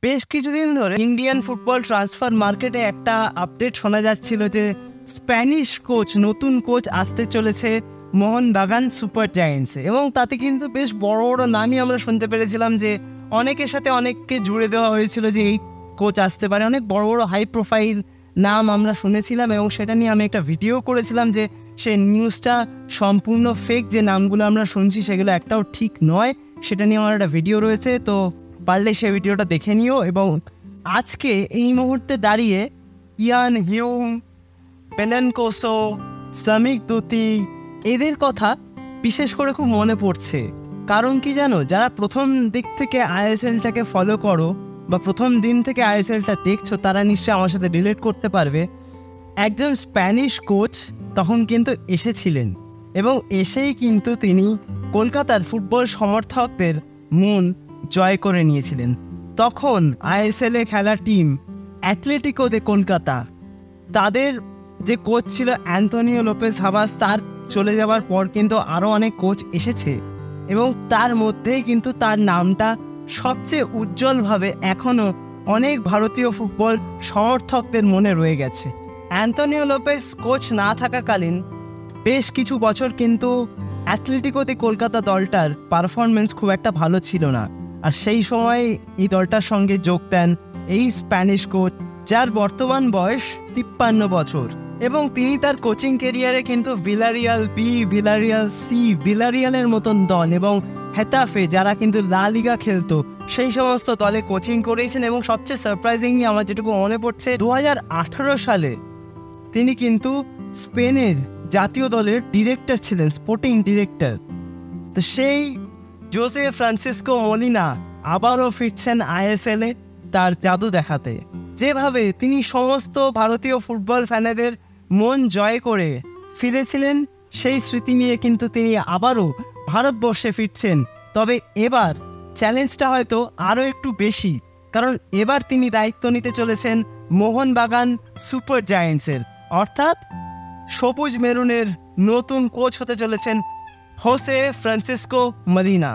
বেশ কিছুদিন ধরে ইন্ডিয়ান ফুটবল ট্রান্সফার মার্কেটে একটা আপডেট শোনা যাচ্ছিল যে স্প্যানিশ কোচ, নতুন কোচ আসতে চলেছে মোহনবাগান সুপার জায়ান্টসে, এবং তাতে কিন্তু বেশ বড় বড় নামই আমরা শুনতে পেরেছিলাম যে অনেকের সাথে অনেককে জুড়ে দেওয়া হয়েছিল যে এই কোচ আসতে পারে। অনেক বড় বড় হাই প্রোফাইল নাম আমরা শুনেছিলাম এবং সেটা নিয়ে আমি একটা ভিডিও করেছিলাম যে সেই নিউজটা সম্পূর্ণ ফেক, যে নামগুলো আমরা শুনছি সেগুলো একটাও ঠিক নয়। সেটা নিয়ে আমার একটা ভিডিও রয়েছে, তো পারলে সেই ভিডিওটা দেখে নিও। এবং আজকে এই মুহূর্তে দাঁড়িয়ে ইয়ান হিউম, পেলেনকোসো, সামিক দুতি এদের কথা বিশেষ করে খুব মনে পড়ছে। কারণ কি জানো, যারা প্রথম দিক থেকে আইএসএলটাকে ফলো করো বা প্রথম দিন থেকে আইএসএলটা দেখছো তারা নিশ্চয়ই আমার সাথে রিলেট করতে পারবে। একজন স্প্যানিশ কোচ তখন কিন্তু এসেছিলেন এবং এসেই কিন্তু তিনি কলকাতার ফুটবল সমর্থকদের মন জয় করে নিয়েছিলেন। তখন আইএসএলে খেলা টিম অ্যাথলেটিকো দে কলকাতা, তাদের যে কোচ ছিল অ্যান্তোনিও লোপেজ হাবাস, তার চলে যাওয়ার পর কিন্তু আরও অনেক কোচ এসেছে এবং তার মধ্যেই কিন্তু তার নামটা সবচেয়ে উজ্জ্বলভাবে এখনও অনেক ভারতীয় ফুটবল সমর্থকদের মনে রয়ে গেছে। অ্যান্তোনিও লোপেজ কোচ না থাকাকালীন বেশ কিছু বছর কিন্তু অ্যাথলেটিকো দে কলকাতা দলটার পারফরমেন্স খুব একটা ভালো ছিল না, আর সেই সময় এই দলটার সঙ্গে যোগ দেন এই স্প্যানিশ কোচ, যার বর্তমান বয়স 53 বছর, এবং তিনি তার কোচিং কেরিয়ারে কিন্তু ভিলারিয়াল বি, ভিলারিয়াল সি, ভিলারিয়ালের মতন দল এবং হেতাফে, যারা কিন্তু লা লিগা খেলতো, সেই সমস্ত দলে কোচিং করেছেন। এবং সবচেয়ে সারপ্রাইজিংলি আমার যেটুকু মনে পড়ছে, 2018 সালে তিনি কিন্তু স্পেনের জাতীয় দলের ডিরেক্টর ছিলেন, স্পোর্টিং ডিরেক্টর। তো সেই জোসে ফ্রান্সিসকো মোলিনা আবারও ফিরছেন আইএসএলে তার জাদু দেখাতে। যেভাবে তিনি সমস্ত ভারতীয় ফুটবল ফ্যানেদের মন জয় করে ফিরেছিলেন, সেই স্মৃতি নিয়ে কিন্তু তিনি আবারও ভারতবর্ষে ফিরছেন। তবে এবার চ্যালেঞ্জটা হয়তো আরও একটু বেশি, কারণ এবার তিনি দায়িত্ব নিতে চলেছেন মোহনবাগান সুপার জায়ান্টসের, অর্থাৎ সবুজ মেরুনের নতুন কোচ হতে চলেছেন হোসে ফ্রান্সিসকো মলিনা।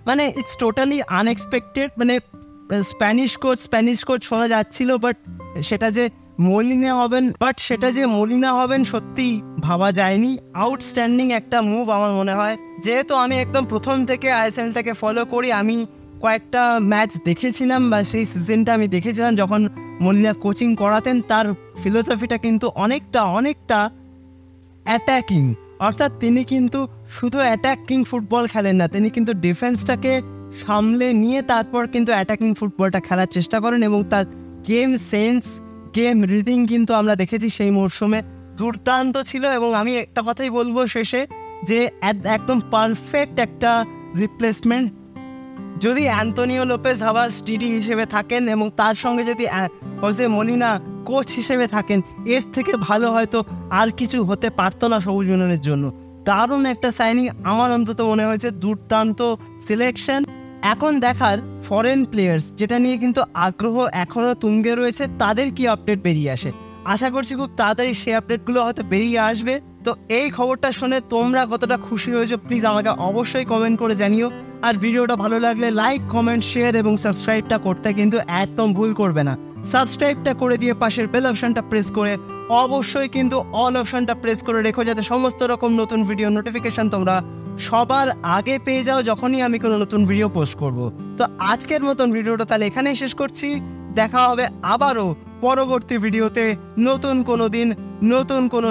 মানে ইটস টোটালি আনএক্সপেক্টেড। মানে স্প্যানিশ কোচ শোনা যাচ্ছিল, বাট সেটা যে মলিনা হবেন সত্যি ভাবা যায়নি। আউটস্ট্যান্ডিং একটা মুভ আমার মনে হয়। যেহেতু আমি একদম প্রথম থেকে আইএসএলটাকে ফলো করি, আমি কয়েকটা ম্যাচ দেখেছিলাম বা সেই সিজনটা আমি দেখেছিলাম যখন মলিনা কোচিং করাতেন। তার ফিলোসফিটা কিন্তু অনেকটা অ্যাটাকিং, অর্থাৎ তিনি কিন্তু শুধু অ্যাটাকিং ফুটবল খেলেন না, তিনি কিন্তু ডিফেন্সটাকে সামলে নিয়ে তারপর কিন্তু অ্যাটাকিং ফুটবলটা খেলার চেষ্টা করেন। এবং তার গেম সেন্স, গেম রিডিং কিন্তু আমরা দেখেছি সেই মরশুমে দুর্দান্ত ছিল। এবং আমি একটা কথাই বলবো শেষে, যে একদম পারফেক্ট একটা রিপ্লেসমেন্ট। যদি অ্যান্তোনিও লোপেজ হাবাস ডিডি হিসেবে থাকেন এবং তার সঙ্গে যদি হোসে মলিনা কোচ হিসেবে থাকেন, এর থেকে ভালো হয়তো আর কিছু হতে পারতো না সবুজ মেরুনের জন্য। দারুণ একটা সাইনিং আমার অন্তত মনে হয়েছে, দুর্দান্ত সিলেকশন। এখন দেখার ফরেন প্লেয়ার্স, যেটা নিয়ে কিন্তু আগ্রহ এখনও তুঙ্গে রয়েছে, তাদের কি আপডেট বেরিয়ে আসে। আশা করছি খুব তাড়াতাড়ি সেই আপডেটগুলো হয়তো বেরিয়ে আসবে। তো এই খবরটা শুনে তোমরা কতটা খুশি হয়েছো প্লিজ আমাকে অবশ্যই কমেন্ট করে জানিও। আর ভিডিওটা ভালো লাগলে লাইক, কমেন্ট, শেয়ার এবং সাবস্ক্রাইবটা করতে কিন্তু একদম ভুল করবে না। সাবস্ক্রাইবটা করে দিয়ে পাশের বেল অপশনটা প্রেস করে অবশ্যই কিন্তু অল অপশনটা প্রেস করে রেখো, যাতে সমস্ত রকম নতুন ভিডিও নোটিফিকেশান তোমরা সবার আগে পেয়ে যাও যখনই আমি কোনো নতুন ভিডিও পোস্ট করব। তো আজকের মতন ভিডিওটা তাহলে এখানেই শেষ করছি। দেখা হবে আবারও পরবর্তী ভিডিওতে, নতুন কোনো দিন, নতুন কোনো